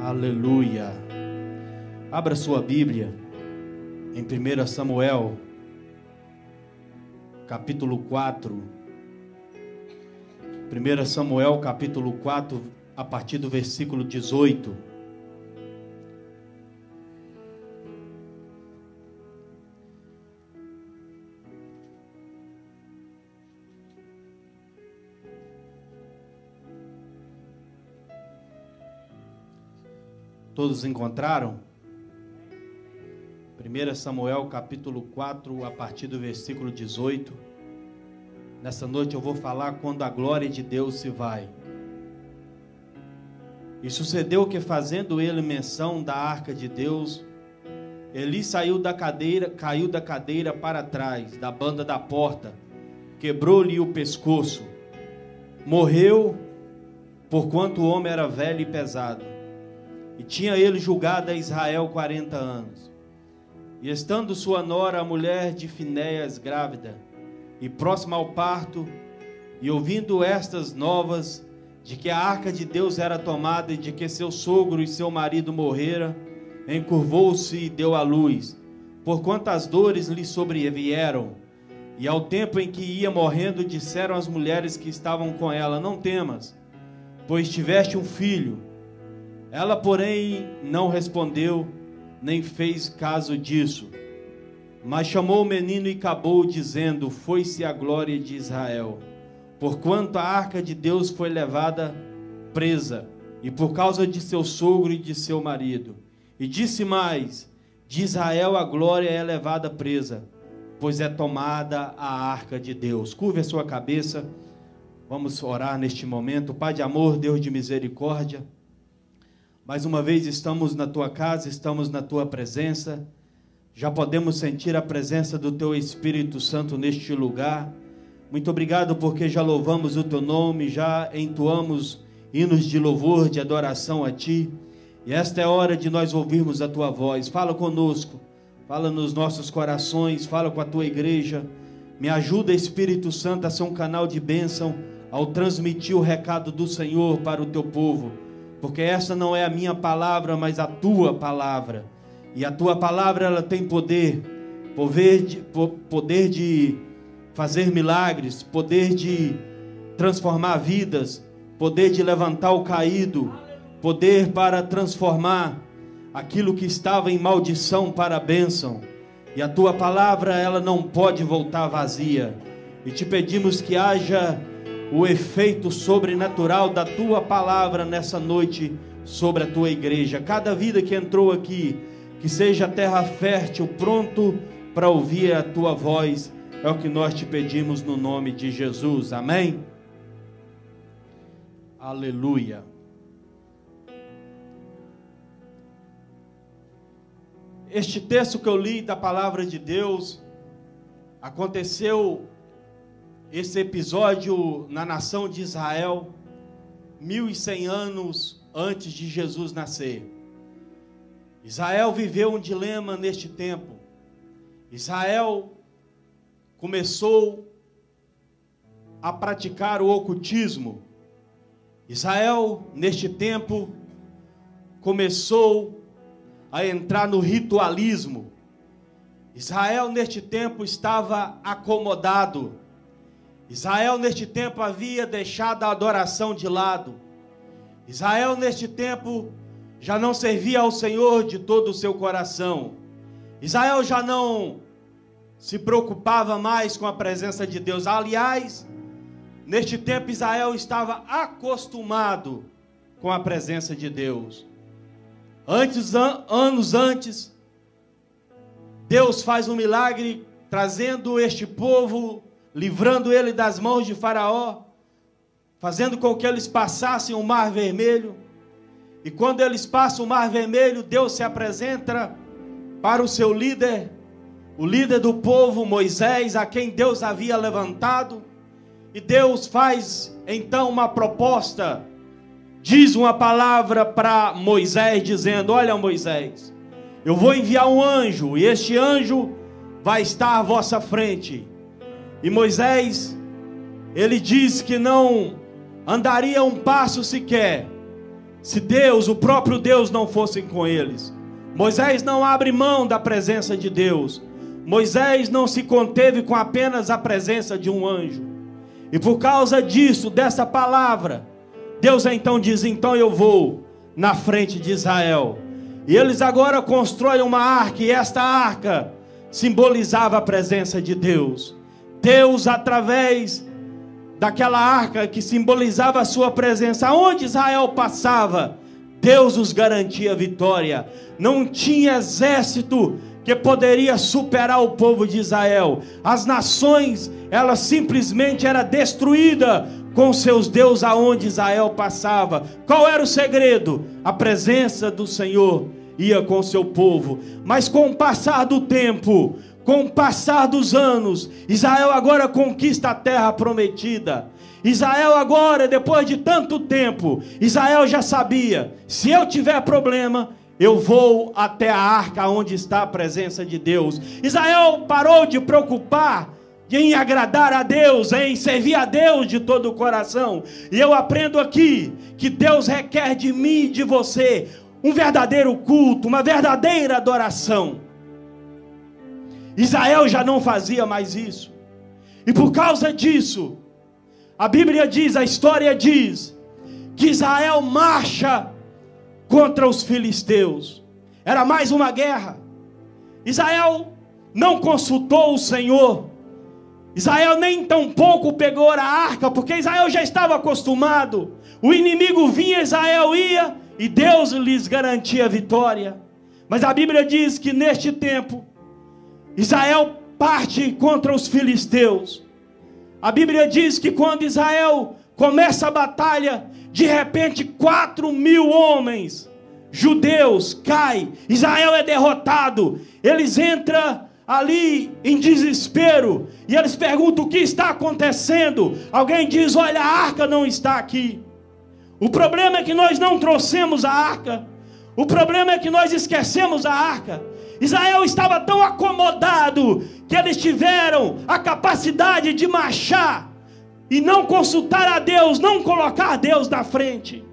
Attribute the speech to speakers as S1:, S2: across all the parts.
S1: Aleluia. Abra sua Bíblia em 1 Samuel, capítulo 4. 1 Samuel, capítulo 4, a partir do versículo 18. Todos encontraram? 1 Samuel capítulo 4, a partir do versículo 18. Nessa noite eu vou falar quando a glória de Deus se vai. E sucedeu que, fazendo ele menção da arca de Deus, Eli caiu da cadeira para trás, da banda da porta, quebrou-lhe o pescoço. Morreu, porquanto o homem era velho e pesado. E tinha ele julgado a Israel 40 anos. E estando sua nora, a mulher de Finéias, grávida, e próxima ao parto, e ouvindo estas novas, de que a arca de Deus era tomada, e de que seu sogro e seu marido morrera, encurvou-se e deu à luz, porquanto as dores lhe sobrevieram. E ao tempo em que ia morrendo, disseram as mulheres que estavam com ela: não temas, pois tiveste um filho. Ela, porém, não respondeu, nem fez caso disso. Mas chamou o menino e acabou, dizendo: foi-se a glória de Israel, porquanto a arca de Deus foi levada presa, e por causa de seu sogro e de seu marido. E disse mais: de Israel a glória é levada presa, pois é tomada a arca de Deus. Curve a sua cabeça, vamos orar neste momento. Pai de amor, Deus de misericórdia, mais uma vez estamos na tua casa, estamos na tua presença. Já podemos sentir a presença do teu Espírito Santo neste lugar. Muito obrigado porque já louvamos o teu nome, já entoamos hinos de louvor, de adoração a ti. E esta é a hora de nós ouvirmos a tua voz. Fala conosco, fala nos nossos corações, fala com a tua igreja. Me ajuda, Espírito Santo, a ser um canal de bênção ao transmitir o recado do Senhor para o teu povo. Porque essa não é a minha palavra, mas a tua palavra. E a tua palavra, ela tem poder de fazer milagres, poder de transformar vidas, poder de levantar o caído, poder para transformar aquilo que estava em maldição para a bênção. E a tua palavra, ela não pode voltar vazia. E te pedimos que haja o efeito sobrenatural da tua palavra nessa noite sobre a tua igreja. Cada vida que entrou aqui, que seja terra fértil, pronto para ouvir a tua voz. É o que nós te pedimos no nome de Jesus. Amém? Aleluia. Este texto que eu li da palavra de Deus, aconteceu esse episódio na nação de Israel, 1100 anos antes de Jesus nascer. Israel viveu um dilema neste tempo. Israel começou a praticar o ocultismo. Israel, neste tempo, começou a entrar no ritualismo. Israel, neste tempo, estava acomodado. Israel, neste tempo, havia deixado a adoração de lado. Israel, neste tempo, já não servia ao Senhor de todo o seu coração. Israel já não se preocupava mais com a presença de Deus. Aliás, neste tempo, Israel estava acostumado com a presença de Deus. Anos antes, Deus faz um milagre, trazendo este povo, livrando ele das mãos de Faraó, fazendo com que eles passassem o Mar Vermelho. E quando eles passam o Mar Vermelho, Deus se apresenta para o seu líder, o líder do povo, Moisés, a quem Deus havia levantado. E Deus faz então uma proposta, diz uma palavra para Moisés, dizendo: olha, Moisés, eu vou enviar um anjo, e este anjo vai estar à vossa frente. E Moisés, ele diz que não andaria um passo sequer, se Deus, o próprio Deus, não fosse com eles. Moisés não abre mão da presença de Deus. Moisés não se conteve com apenas a presença de um anjo. E por causa disso, dessa palavra, Deus então diz: então eu vou na frente de Israel. E eles agora constroem uma arca, e esta arca simbolizava a presença de Deus. Deus, através daquela arca que simbolizava a sua presença, aonde Israel passava, Deus os garantia vitória. Não tinha exército que poderia superar o povo de Israel. As nações, elas simplesmente eram destruídas com seus deuses aonde Israel passava. Qual era o segredo? A presença do Senhor ia com o seu povo. Mas com o passar do tempo, com o passar dos anos, Israel agora conquista a terra prometida. Israel agora, depois de tanto tempo, Israel já sabia: se eu tiver problema, eu vou até a arca onde está a presença de Deus. Israel parou de preocupar em agradar a Deus, em servir a Deus de todo o coração. E eu aprendo aqui que Deus requer de mim e de você um verdadeiro culto, uma verdadeira adoração. Israel já não fazia mais isso. E por causa disso, a Bíblia diz, a história diz, que Israel marcha contra os filisteus. Era mais uma guerra. Israel não consultou o Senhor. Israel nem tampouco pegou a arca, porque Israel já estava acostumado. O inimigo vinha, Israel ia, e Deus lhes garantia a vitória. Mas a Bíblia diz que neste tempo, Israel parte contra os filisteus. A Bíblia diz que quando Israel começa a batalha, de repente 4.000 homens judeus caem. Israel é derrotado. Eles entram ali em desespero e eles perguntam: o que está acontecendo? Alguém diz: olha, a arca não está aqui. O problema é que nós não trouxemos a arca. O problema é que nós esquecemos a arca. Israel estava tão acomodado que eles tiveram a capacidade de marchar e não consultar a Deus, não colocar Deus na frente,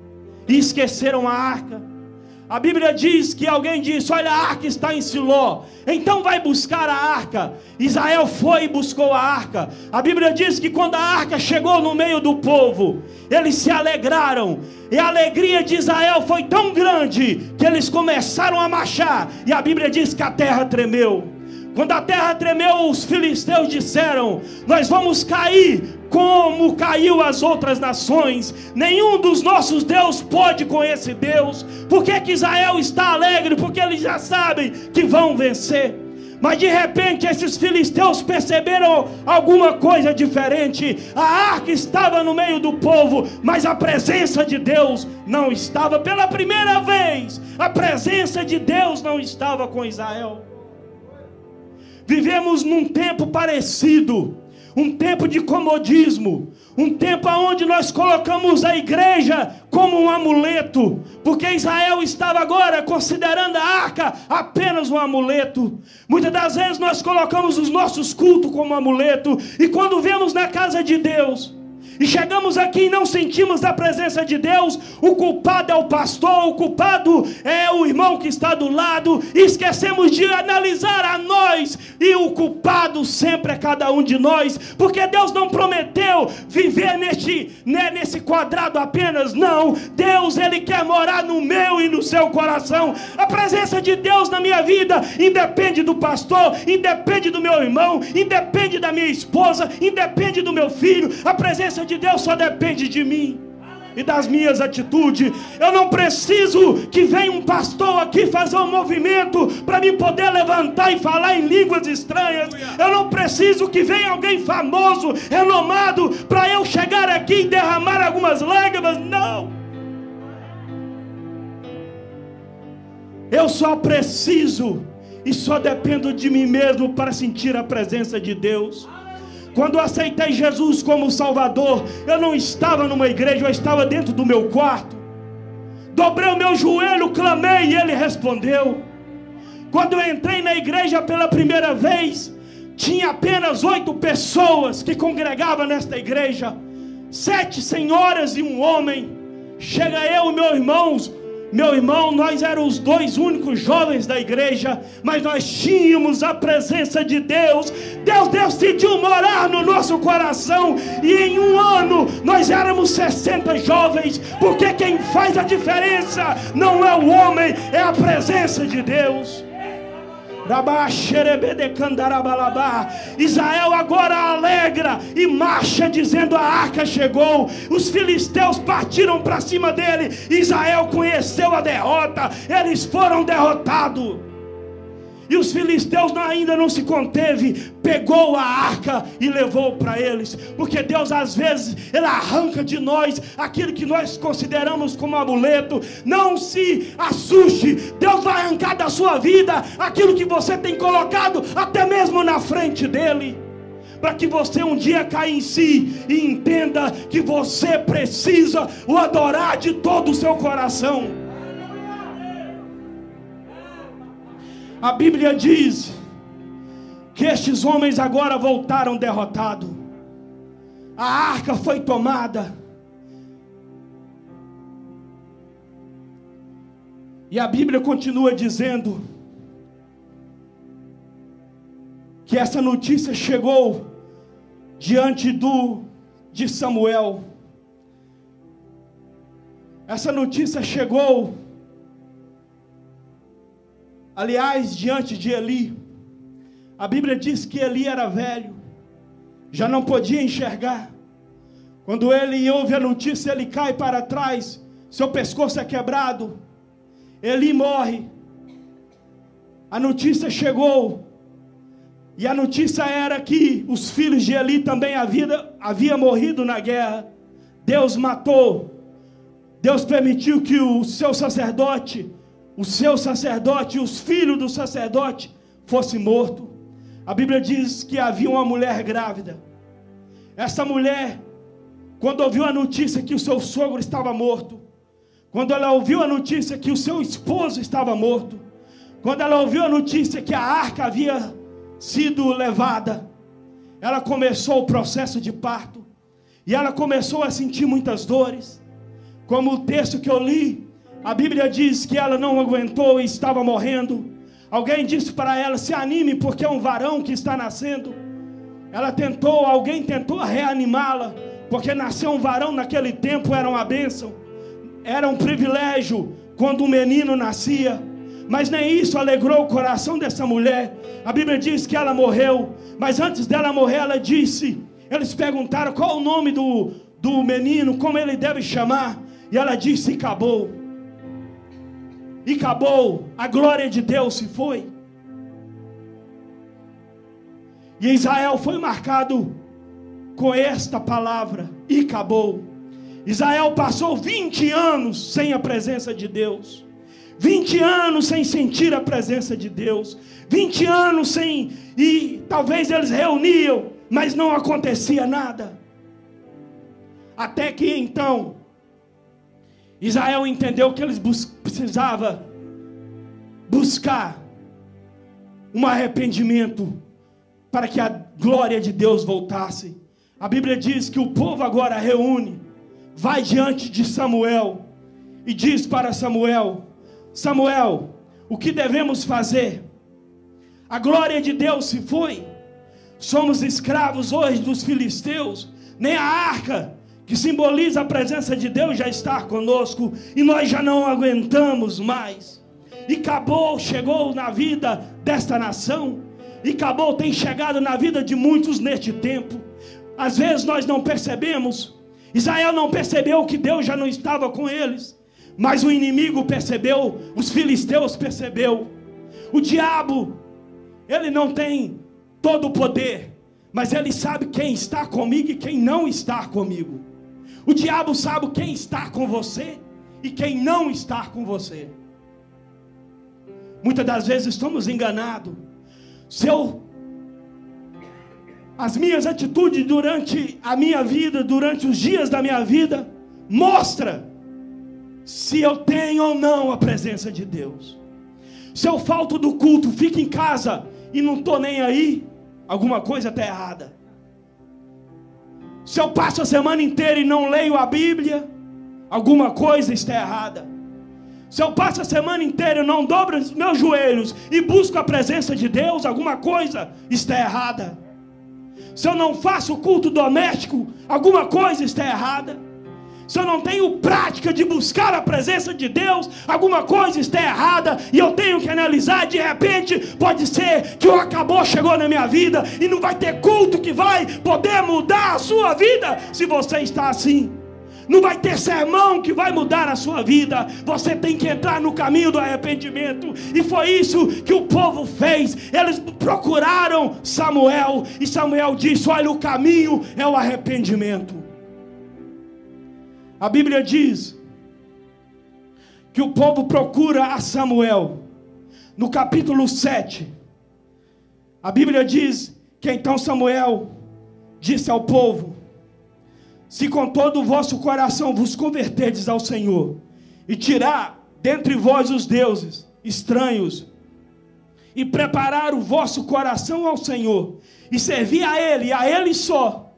S1: e esqueceram a arca. A Bíblia diz que alguém disse: olha, a arca está em Siló, então vai buscar a arca. Israel foi e buscou a arca. A Bíblia diz que quando a arca chegou no meio do povo, eles se alegraram, e a alegria de Israel foi tão grande que eles começaram a marchar, e a Bíblia diz que a terra tremeu. Quando a terra tremeu, os filisteus disseram: nós vamos cair como caiu as outras nações. Nenhum dos nossos deuses pode com esse Deus. Por que que Israel está alegre? Porque eles já sabem que vão vencer. Mas de repente esses filisteus perceberam alguma coisa diferente. A arca estava no meio do povo, mas a presença de Deus não estava. Pela primeira vez, a presença de Deus não estava com Israel. Vivemos num tempo parecido, um tempo de comodismo, um tempo onde nós colocamos a igreja como um amuleto, porque Israel estava agora considerando a arca apenas um amuleto. Muitas das vezes nós colocamos os nossos cultos como amuleto, e quando vemos na casa de Deus e chegamos aqui e não sentimos a presença de Deus, o culpado é o pastor, o culpado é o irmão que está do lado, e esquecemos de analisar a nós, e o culpado sempre é cada um de nós, porque Deus não prometeu viver nesse quadrado apenas, não. Deus, Ele quer morar no meu e no seu coração. A presença de Deus na minha vida independe do pastor, independe do meu irmão, independe da minha esposa, independe do meu filho. A presença de Deus só depende de mim e das minhas atitudes. Eu não preciso que venha um pastor aqui fazer um movimento para mim poder levantar e falar em línguas estranhas. Eu não preciso que venha alguém famoso, renomado, para eu chegar aqui e derramar algumas lágrimas. Não. Eu só preciso e só dependo de mim mesmo para sentir a presença de Deus. Quando eu aceitei Jesus como Salvador, eu não estava numa igreja, eu estava dentro do meu quarto. Dobrei o meu joelho, clamei e Ele respondeu. Quando eu entrei na igreja pela primeira vez, tinha apenas 8 pessoas que congregavam nesta igreja. 7 senhoras e um homem. Chega eu e meu irmão, nós éramos os 2 únicos jovens da igreja, mas nós tínhamos a presença de Deus. Deus decidiu morar no nosso coração, e em um ano nós éramos 60 jovens, porque quem faz a diferença não é o homem, é a presença de Deus. Israel agora alegra e marcha dizendo: a arca chegou. Os filisteus partiram para cima dele. Israel conheceu a derrota, eles foram derrotados. E os filisteus ainda não se conteve, pegou a arca e levou para eles. Porque Deus às vezes, Ele arranca de nós aquilo que nós consideramos como amuleto. Não se assuste, Deus vai arrancar da sua vida aquilo que você tem colocado até mesmo na frente dEle, para que você um dia caia em si e entenda que você precisa o adorar de todo o seu coração. A Bíblia diz que estes homens agora voltaram derrotados. A arca foi tomada. E a Bíblia continua dizendo que essa notícia chegou diante de Samuel. Essa notícia chegou, aliás, diante de Eli. A Bíblia diz que Eli era velho, já não podia enxergar. Quando ele ouve a notícia, ele cai para trás, seu pescoço é quebrado, Eli morre. A notícia chegou, e a notícia era que os filhos de Eli também haviam morrido na guerra. Deus matou, Deus permitiu que o seu sacerdote, os filhos do sacerdote, fossem mortos. A Bíblia diz que havia uma mulher grávida. Essa mulher, quando ouviu a notícia que o seu sogro estava morto, quando ela ouviu a notícia que o seu esposo estava morto, quando ela ouviu a notícia que a arca havia sido levada, ela começou o processo de parto, e ela começou a sentir muitas dores. Como o texto que eu li, a Bíblia diz que ela não aguentou e estava morrendo. Alguém disse para ela: se anime, porque é um varão que está nascendo. Alguém tentou reanimá-la, porque nascer um varão naquele tempo era uma bênção, era um privilégio quando um menino nascia. Mas nem isso alegrou o coração dessa mulher. A Bíblia diz que ela morreu, mas antes dela morrer ela disse, eles perguntaram qual o nome do menino, como ele deve chamar, e ela disse: acabou. E acabou, a glória de Deus se foi. E Israel foi marcado com esta palavra: e acabou. Israel passou 20 anos sem a presença de Deus, 20 anos sem sentir a presença de Deus, 20 anos sem, e talvez eles reuniam, mas não acontecia nada. Até que então Israel entendeu que eles precisavam buscar um arrependimento para que a glória de Deus voltasse. A Bíblia diz que o povo agora reúne, vai diante de Samuel e diz para Samuel: Samuel, o que devemos fazer? A glória de Deus se foi, somos escravos hoje dos filisteus, nem a arca que simboliza a presença de Deus já está conosco, e nós já não aguentamos mais. E acabou, chegou na vida desta nação, e acabou, tem chegado na vida de muitos neste tempo. Às vezes nós não percebemos. Israel não percebeu que Deus já não estava com eles, mas o inimigo percebeu, os filisteus percebeu. O diabo, ele não tem todo o poder, mas ele sabe quem está comigo e quem não está comigo. O diabo sabe quem está com você e quem não está com você. Muitas das vezes estamos enganados. As minhas atitudes durante a minha vida, durante os dias da minha vida, mostra se eu tenho ou não a presença de Deus. Se eu falto do culto, fico em casa e não estou nem aí, alguma coisa está errada. Se eu passo a semana inteira e não leio a Bíblia,
S2: alguma coisa está errada. Se eu passo a semana inteira e não dobro os meus joelhos e busco a presença de Deus, alguma coisa está errada. Se eu não faço culto doméstico, alguma coisa está errada. Se eu não tenho prática de buscar a presença de Deus, alguma coisa está errada, e eu tenho que analisar. De repente, pode ser que o acabou chegou na minha vida, e não vai ter culto que vai poder mudar a sua vida, se você está assim. Não vai ter sermão que vai mudar a sua vida. Você tem que entrar no caminho do arrependimento. E foi isso que o povo fez. Eles procuraram Samuel, e Samuel disse: olha, o caminho é o arrependimento. A Bíblia diz que o povo procura a Samuel. No capítulo 7, a Bíblia diz que então Samuel disse ao povo: se com todo o vosso coração vos converterdes ao Senhor, e tirar dentre vós os deuses estranhos, e preparar o vosso coração ao Senhor, e servir a Ele só,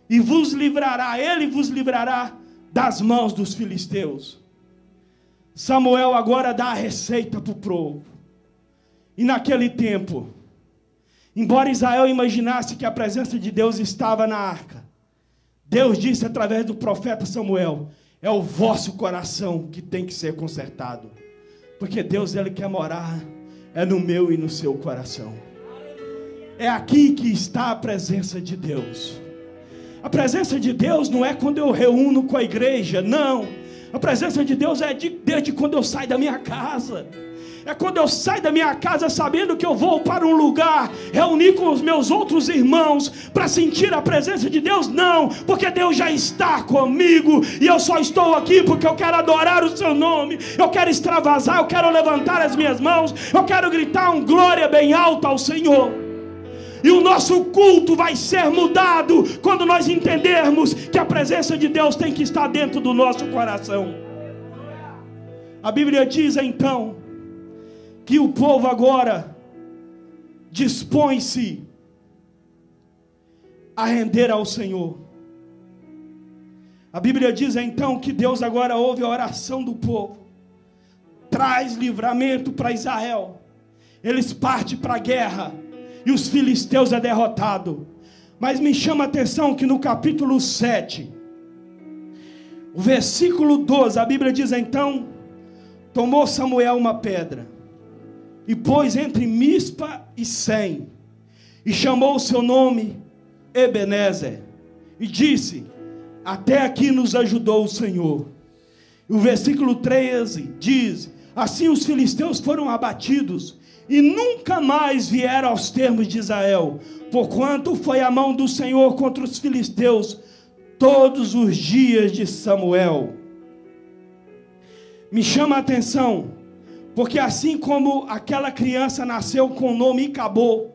S2: e vos livrará, Ele vos livrará das mãos dos filisteus. Samuel agora dá a receita para o povo. E naquele tempo, embora Israel imaginasse que a presença de Deus estava na arca, Deus disse através do profeta Samuel: é o vosso coração que tem que ser consertado, porque Deus, Ele quer morar no meu e no seu coração. É aqui que está a presença de Deus. A presença de Deus não é quando eu reúno com a igreja, não. A presença de Deus é desde quando eu saio da minha casa. É quando eu saio da minha casa sabendo que eu vou para um lugar, reunir com os meus outros irmãos, para sentir a presença de Deus. Não, porque Deus já está comigo, e eu só estou aqui porque eu quero adorar o seu nome, eu quero extravasar, eu quero levantar as minhas mãos, eu quero gritar um glória bem alto ao Senhor. E o nosso culto vai ser mudado quando nós entendermos que a presença de Deus tem que estar dentro do nosso coração. A Bíblia diz então que o povo agora dispõe-se a render ao Senhor. A Bíblia diz então que Deus agora ouve a oração do povo, traz livramento para Israel. Eles partem para a guerra e os filisteus é derrotado. Mas me chama a atenção que no capítulo 7, o versículo 12, a Bíblia diz então: tomou Samuel uma pedra e pôs entre Mispa e Sem, e chamou o seu nome Ebenezer, e disse: até aqui nos ajudou o Senhor. E o versículo 13 diz: assim os filisteus foram abatidos e nunca mais vieram aos termos de Israel, porquanto foi a mão do Senhor contra os filisteus todos os dias de Samuel. Me chama a atenção, porque assim como aquela criança nasceu com o nome Icabô,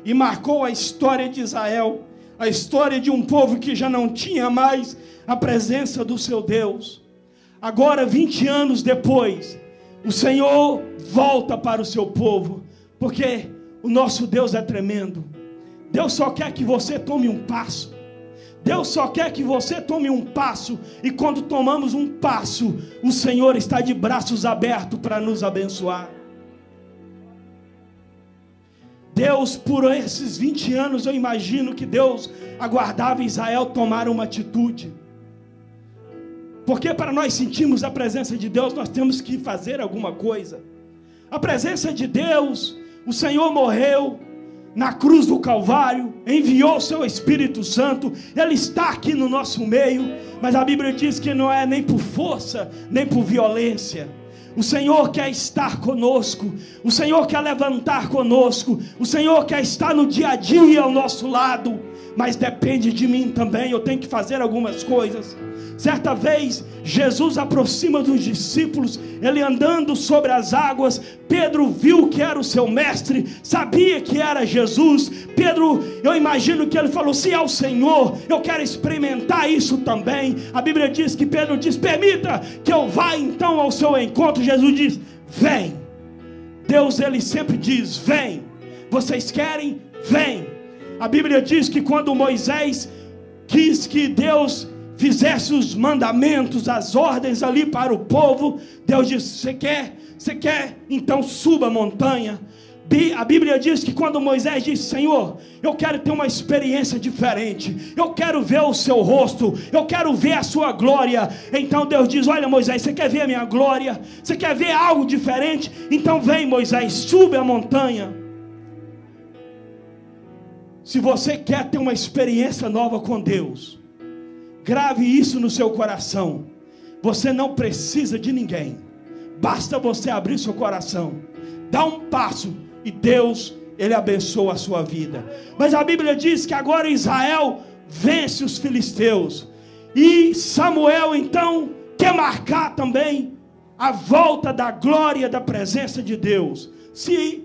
S2: e marcou a história de Israel, a história de um povo que já não tinha mais a presença do seu Deus, agora 20 anos depois, o Senhor volta para o seu povo, porque o nosso Deus é tremendo. Deus só quer que você tome um passo. Deus só quer que você tome um passo, e quando tomamos um passo, o Senhor está de braços abertos para nos abençoar. Deus, por esses 20 anos, eu imagino que Deus aguardava Israel tomar uma atitude. Porque para nós sentirmos a presença de Deus, nós temos que fazer alguma coisa. A presença de Deus, o Senhor morreu na cruz do Calvário, enviou o seu Espírito Santo, Ele está aqui no nosso meio, mas a Bíblia diz que não é nem por força, nem por violência. O Senhor quer estar conosco, o Senhor quer levantar conosco, o Senhor quer estar no dia a dia ao nosso lado, mas depende de mim também, eu tenho que fazer algumas coisas. Certa vez, Jesus aproxima dos discípulos, ele andando sobre as águas. Pedro viu que era o seu mestre, sabia que era Jesus. Pedro, eu imagino que ele falou: se é o Senhor, eu quero experimentar isso também. A Bíblia diz que Pedro diz: permita que eu vá então ao seu encontro. Jesus diz: vem. Deus, ele sempre diz: vem. Vocês querem? Vem. A Bíblia diz que quando Moisés quis que Deus fizesse os mandamentos, as ordens ali para o povo, Deus disse: você quer? Então suba a montanha. A Bíblia diz que quando Moisés disse: Senhor, eu quero ter uma experiência diferente, eu quero ver o seu rosto, eu quero ver a sua glória. Então Deus diz: olha, Moisés, você quer ver a minha glória? Você quer ver algo diferente? Então vem, Moisés, sube a montanha. Se você quer ter uma experiência nova com Deus, grave isso no seu coração. Você não precisa de ninguém, basta você abrir seu coração, dá um passo, e Deus, Ele abençoa a sua vida. Mas a Bíblia diz que agora Israel vence os filisteus, e Samuel então quer marcar também a volta da glória, da presença de Deus. Se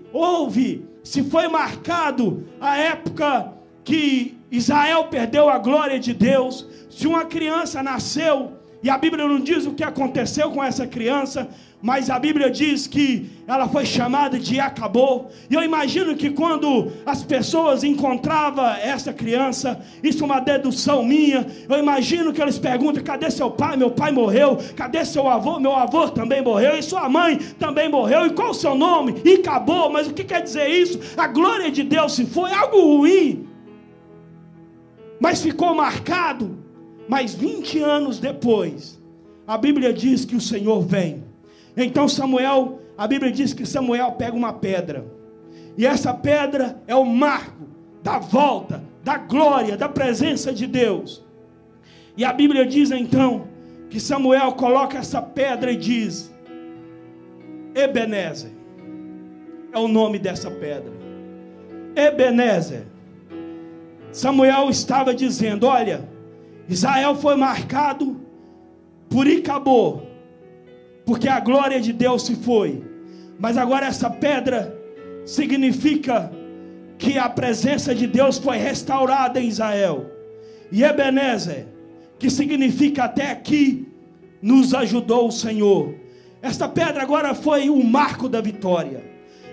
S2: foi marcado a época que Israel perdeu a glória de Deus, se uma criança nasceu, e a Bíblia não diz o que aconteceu com essa criança, mas a Bíblia diz que ela foi chamada de Acabou. E eu imagino que quando as pessoas encontravam essa criança, isso é uma dedução minha, eu imagino que eles perguntam: cadê seu pai? Meu pai morreu. Cadê seu avô? Meu avô também morreu. E sua mãe também morreu. E qual o seu nome? E acabou. Mas o que quer dizer isso? A glória de Deus se foi, algo ruim, mas ficou marcado. Mas 20 anos depois, a Bíblia diz que o Senhor vem. Então Samuel, a Bíblia diz que Samuel pega uma pedra, e essa pedra é o marco da volta, da glória, da presença de Deus. E a Bíblia diz então que Samuel coloca essa pedra e diz: Ebenezer, é o nome dessa pedra, Ebenezer. Samuel estava dizendo: olha, Israel foi marcado por Icabô, porque a glória de Deus se foi, mas agora essa pedra significa que a presença de Deus foi restaurada em Israel. E Ebenezer, que significa até aqui nos ajudou o Senhor. Esta pedra agora foi o marco da vitória.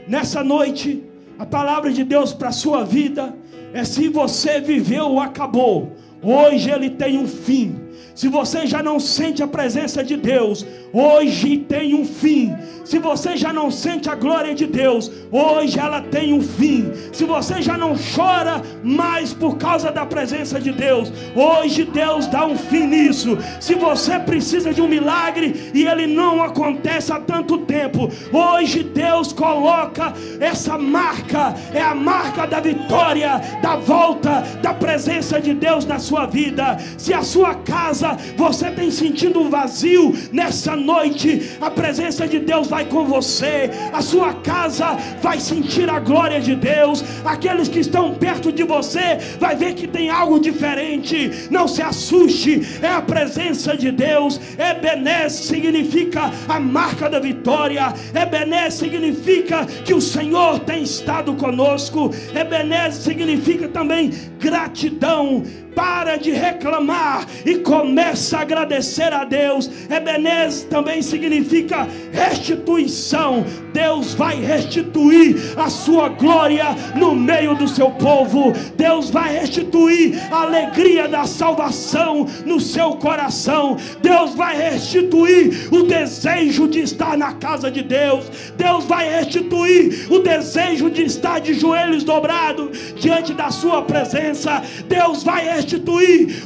S2: Nessa noite, a palavra de Deus para a sua vida é: se você viveu o Acabou, hoje ele tem um fim. Se você já não sente a presença de Deus, hoje tem um fim. Se você já não sente a glória de Deus, hoje ela tem um fim. Se você já não chora mais por causa da presença de Deus, hoje Deus dá um fim nisso. Se você precisa de um milagre e ele não acontece há tanto tempo, hoje Deus coloca essa marca, é a marca da vitória, da volta, da presença de Deus na sua vida. Se a sua casa você tem sentido vazio, nessa noite a presença de Deus vai com você. A sua casa vai sentir a glória de Deus. Aqueles que estão perto de você vai ver que tem algo diferente. Não se assuste, é a presença de Deus. Ebenezer significa a marca da vitória. Ebenezer significa que o Senhor tem estado conosco. Ebenezer significa também gratidão. Para de reclamar e começa a agradecer a Deus. Ebenezer também significa restituição. Deus vai restituir a sua glória no meio do seu povo. Deus vai restituir a alegria da salvação no seu coração. Deus vai restituir o desejo de estar na casa de Deus. Deus vai restituir o desejo de estar de joelhos dobrados diante da sua presença. Deus vai restituir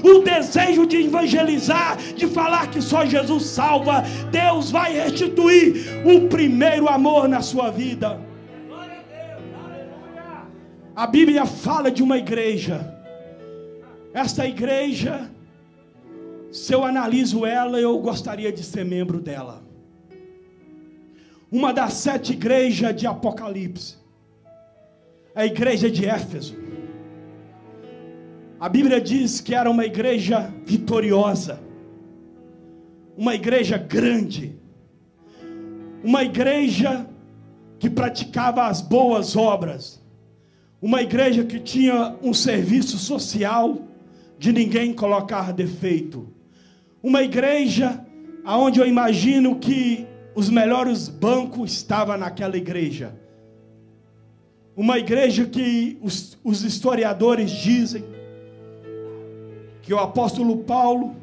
S2: o desejo de evangelizar, de falar que só Jesus salva. Deus vai restituir o primeiro amor na sua vida. A Bíblia fala de uma igreja. Esta igreja, se eu analiso ela, eu gostaria de ser membro dela. Uma das 7 igrejas de Apocalipse, a igreja de Éfeso. A Bíblia diz que era uma igreja vitoriosa, uma igreja grande, uma igreja que praticava as boas obras, uma igreja que tinha um serviço social de ninguém colocar defeito, uma igreja onde eu imagino que os melhores bancos estavam naquela igreja, uma igreja que os historiadores dizem que o apóstolo Paulo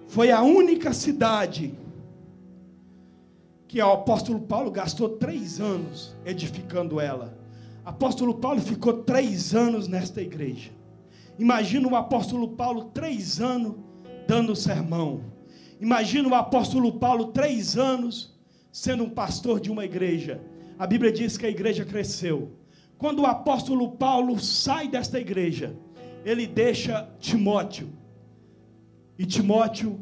S2: foi a única cidade que o apóstolo Paulo gastou 3 anos edificando ela. O apóstolo Paulo ficou 3 anos nesta igreja. Imagina o apóstolo Paulo 3 anos dando sermão. Imagina o apóstolo Paulo 3 anos sendo um pastor de uma igreja. A Bíblia diz que a igreja cresceu. Quando o apóstolo Paulo sai desta igreja, ele deixa Timóteo. E Timóteo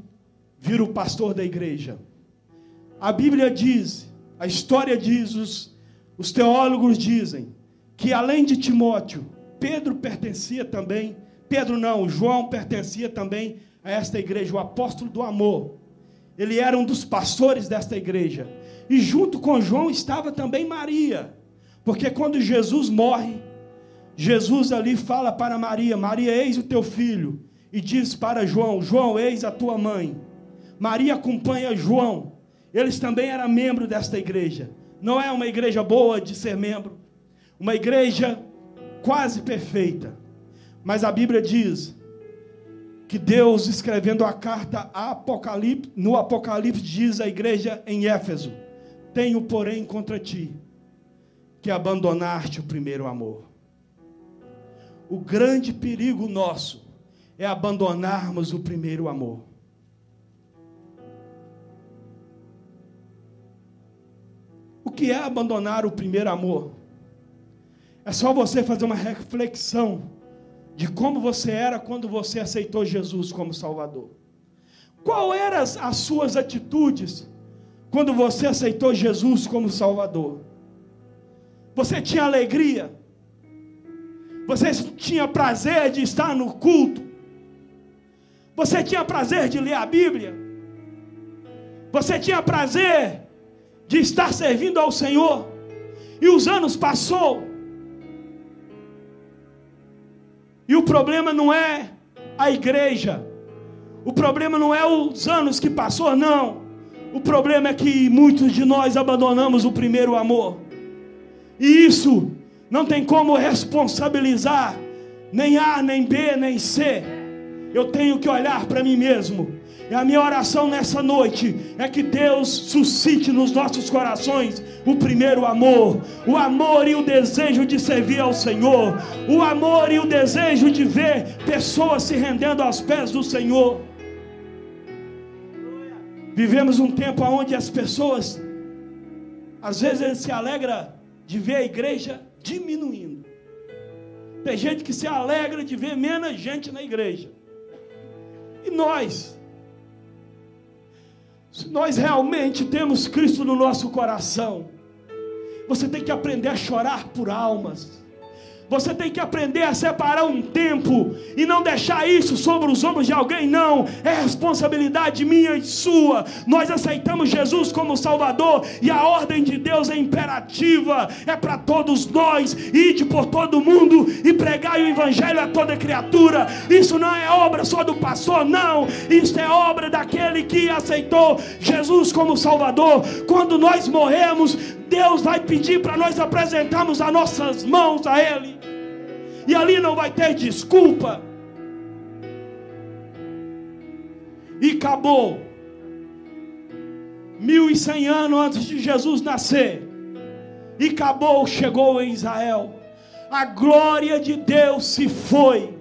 S2: vira o pastor da igreja. A Bíblia diz, a história diz, os teólogos dizem, que além de Timóteo, João pertencia também a esta igreja, o apóstolo do amor. Ele era um dos pastores desta igreja. E junto com João estava também Maria. Porque quando Jesus morre, Jesus ali fala para Maria: Maria, eis o teu filho. E diz para João: João, eis a tua mãe. Maria acompanha João. Eles também eram membros desta igreja. Não é uma igreja boa de ser membro, uma igreja quase perfeita. Mas a Bíblia diz que Deus, escrevendo a carta no Apocalipse, diz à igreja em Éfeso: tenho, porém, contra ti que abandonaste o primeiro amor. O grande perigo nosso é abandonarmos o primeiro amor. O que é abandonar o primeiro amor? É só você fazer uma reflexão de como você era quando você aceitou Jesus como Salvador. Qual eram as suas atitudes quando você aceitou Jesus como Salvador? Você tinha alegria? Você tinha prazer de estar no culto? Você tinha prazer de ler a Bíblia? Você tinha prazer de estar servindo ao Senhor? E os anos passou. E o problema não é a igreja. O problema não é os anos que passou, não. O problema é que muitos de nós abandonamos o primeiro amor. E isso não tem como responsabilizar nem A, nem B, nem C. Eu tenho que olhar para mim mesmo. E a minha oração nessa noite é que Deus suscite nos nossos corações o primeiro amor. O amor e o desejo de servir ao Senhor. O amor e o desejo de ver pessoas se rendendo aos pés do Senhor. Vivemos um tempo onde as pessoas, às vezes, se alegram de ver a igreja diminuindo. Tem gente que se alegra de ver menos gente na igreja. E nós, se nós realmente temos Cristo no nosso coração, você tem que aprender a chorar por almas. Você tem que aprender a separar um tempo e não deixar isso sobre os ombros de alguém, não. É responsabilidade minha e sua. Nós aceitamos Jesus como Salvador e a ordem de Deus é imperativa. É para todos nós: ide por todo mundo e pregai o Evangelho a toda criatura. Isso não é obra só do pastor, não. Isso é obra daquele que aceitou Jesus como Salvador. Quando nós morremos, Deus vai pedir para nós apresentarmos as nossas mãos a Ele. E ali não vai ter desculpa. E acabou. 1100 anos antes de Jesus nascer. E acabou, chegou em Israel. A glória de Deus se foi.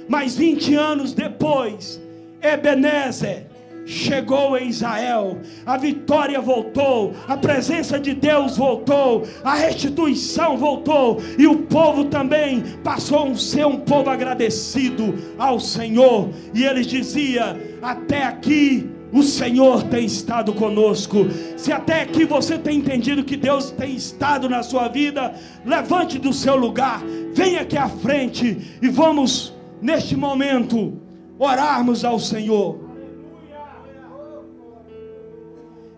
S2: Mas 20 anos depois, Ebenezer chegou em Israel. A vitória voltou, a presença de Deus voltou, a restituição voltou, e o povo também passou a ser um povo agradecido ao Senhor. E eles diziam: até aqui o Senhor tem estado conosco. Se até aqui você tem entendido que Deus tem estado na sua vida, levante do seu lugar, venha aqui à frente e vamos neste momento orarmos ao Senhor.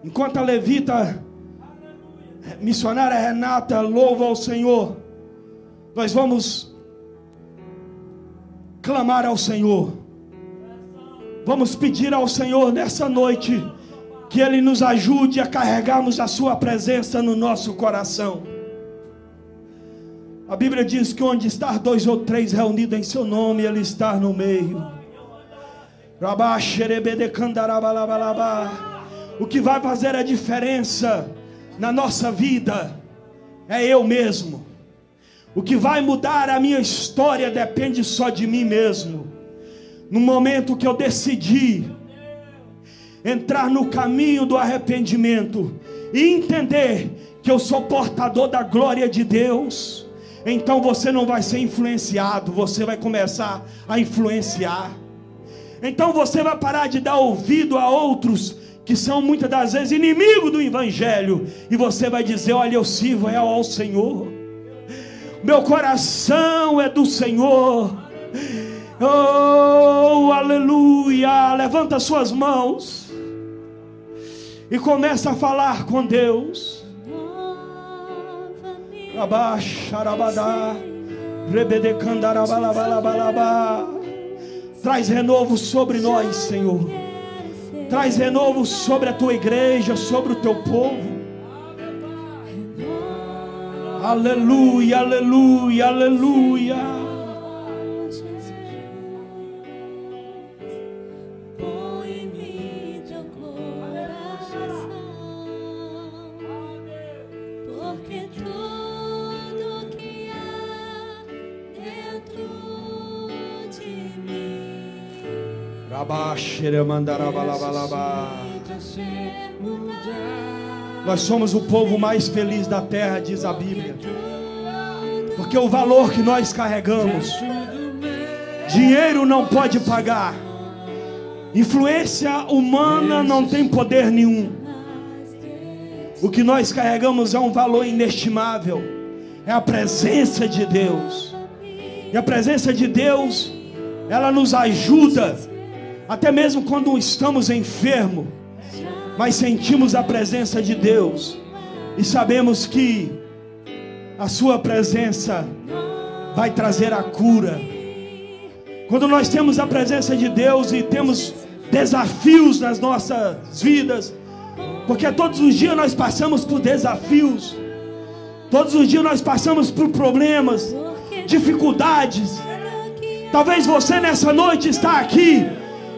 S2: Enquanto a levita missionária Renata louva ao Senhor, nós vamos clamar ao Senhor. Vamos pedir ao Senhor nessa noite que Ele nos ajude a carregarmos a Sua presença no nosso coração. A Bíblia diz que onde está 2 ou 3 reunidos em Seu nome, Ele está no meio. O que vai fazer a diferença na nossa vida é eu mesmo. O que vai mudar a minha história depende só de mim mesmo. No momento que eu decidi entrar no caminho do arrependimento e entender que eu sou portador da glória de Deus, então você não vai ser influenciado, você vai começar a influenciar. Então você vai parar de dar ouvido a outros que são muitas das vezes inimigos do Evangelho, e você vai dizer: olha, eu sirvo ao Senhor, meu coração é do Senhor. Oh, aleluia. Levanta suas mãos e começa a falar com Deus. Traz renovo sobre nós, Senhor. Traz renovo sobre a tua igreja, sobre o teu povo. Aleluia, aleluia, aleluia.
S3: Põe em mim teu coração, porque tudo que há dentro de mim
S2: nós somos o povo mais feliz da terra, diz a Bíblia, porque o valor que nós carregamos, dinheiro não pode pagar, influência humana não tem poder nenhum. O que nós carregamos é um valor inestimável, é a presença de Deus. E a presença de Deus, ela nos ajuda, até mesmo quando estamos enfermos, mas sentimos a presença de Deus e sabemos que a sua presença vai trazer a cura. Quando nós temos a presença de Deus e temos desafios nas nossas vidas, porque todos os dias nós passamos por desafios, todos os dias nós passamos por problemas, dificuldades. Talvez você nessa noite está aqui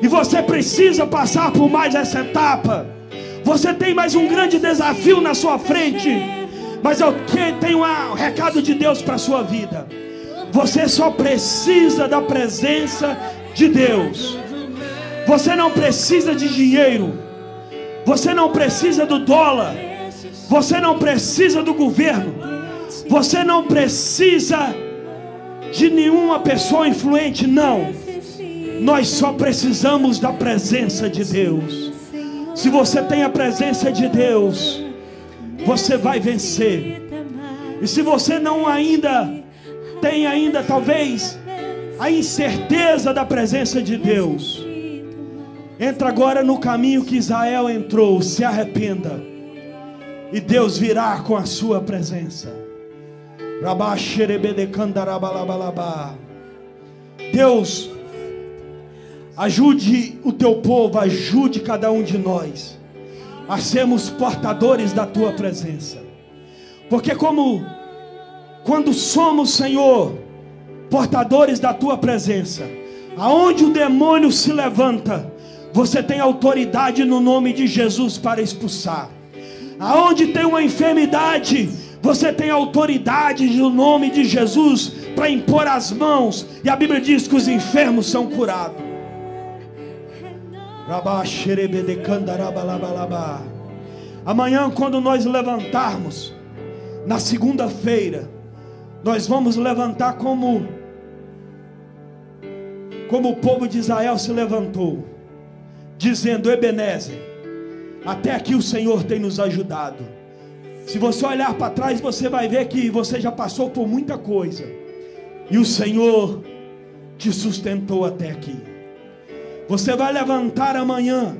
S2: e você precisa passar por mais essa etapa. Você tem mais um grande desafio na sua frente, mas eu tenho um recado de Deus para a sua vida. Você só precisa da presença de Deus. Você não precisa de dinheiro, você não precisa do dólar, você não precisa do governo, você não precisa de nenhuma pessoa influente, não. Nós só precisamos da presença de Deus. Se você tem a presença de Deus, você vai vencer. E se você não tem ainda talvez a incerteza da presença de Deus, entra agora no caminho que Israel entrou, se arrependa, e Deus virá com a sua presença. Deus, ajude o teu povo, ajude cada um de nós a sermos portadores da tua presença. Porque quando somos, Senhor, portadores da tua presença, aonde o demônio se levanta, você tem autoridade no nome de Jesus para expulsar. Aonde tem uma enfermidade, você tem autoridade no nome de Jesus para impor as mãos, e a Bíblia diz que os enfermos são curados. Amanhã, quando nós levantarmos, na segunda-feira, nós vamos levantar como o povo de Israel se levantou, dizendo: Ebenezer, até aqui o Senhor tem nos ajudado. Se você olhar para trás, você vai ver que você já passou por muita coisa, e o Senhor te sustentou até aqui. Você vai levantar amanhã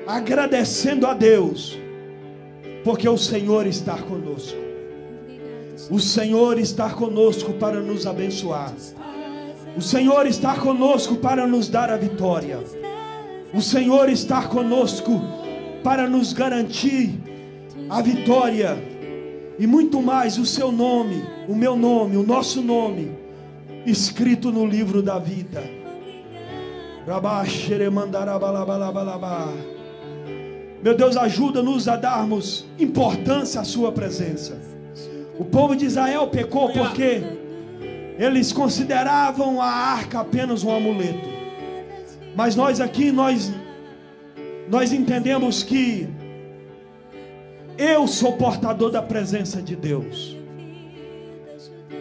S2: agradecendo a Deus, porque o Senhor está conosco. O Senhor está conosco para nos abençoar. O Senhor está conosco para nos dar a vitória. O Senhor está conosco para nos garantir a vitória e muito mais, o seu nome, o meu nome, o nosso nome escrito no livro da vida. Meu Deus, ajuda-nos a darmos importância à sua presença. O povo de Israel pecou porque eles consideravam a arca apenas um amuleto. Mas nós aqui, nós entendemos que eu sou portador da presença de Deus.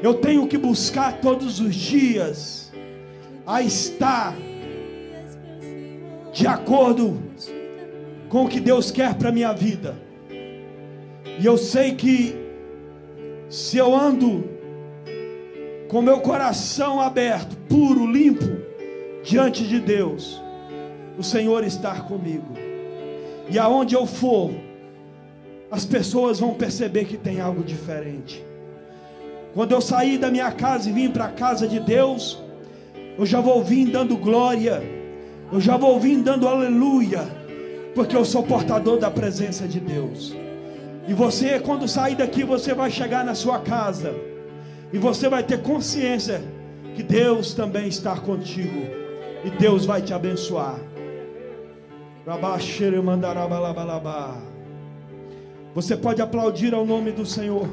S2: Eu tenho que buscar todos os dias a estar de acordo com o que Deus quer para a minha vida. E eu sei que se eu ando com meu coração aberto, puro, limpo, diante de Deus, o Senhor está comigo. E aonde eu for, as pessoas vão perceber que tem algo diferente. Quando eu sair da minha casa e vim para a casa de Deus, eu já vou vir dando glória, eu já vou vir dando aleluia, porque eu sou portador da presença de Deus. E você, quando sair daqui, você vai chegar na sua casa e você vai ter consciência que Deus também está contigo e Deus vai te abençoar. Você pode aplaudir ao nome do Senhor.